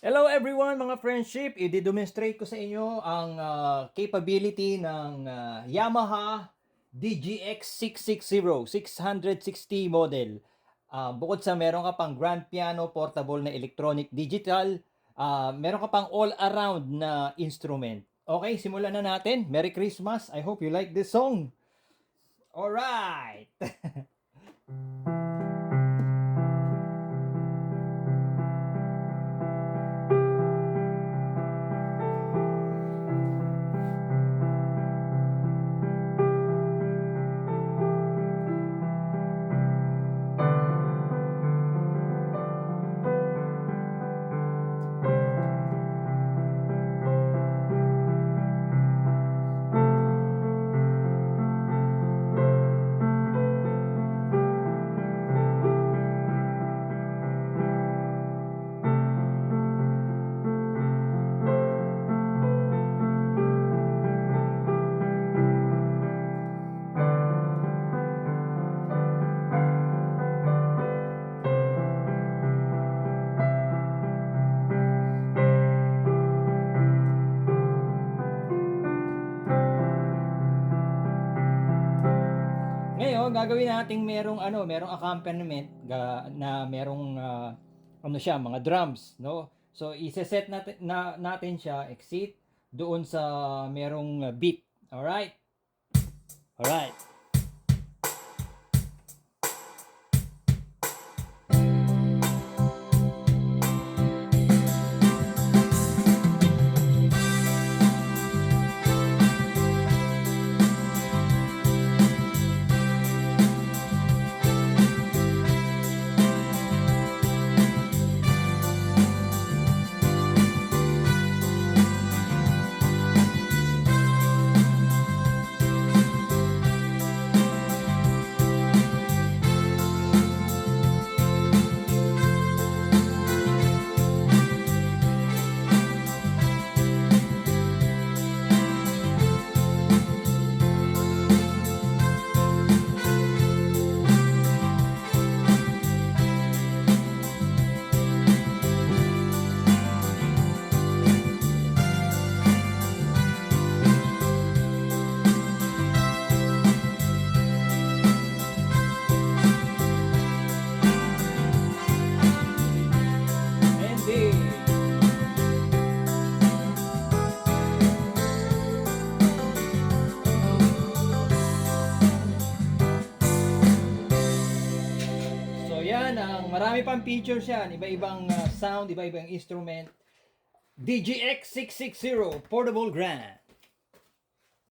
Hello everyone mga friendship, i-demonstrate ko sa inyo ang capability ng Yamaha DGX 660, 660 model. Bukod sa meron ka pang grand piano, portable na electronic digital, meron ka pang all-around na instrument. Okay, simulan na natin. Merry Christmas. I hope you like this song. Alright! Ngayon, gagawin nating merong accompaniment na merong mga drums, no? So, i-set natin siya exit doon sa merong beat. All right? All right. Yan ang marami pang features yan, iba-ibang sound, iba-ibang instrument. DGX 660 Portable Grand.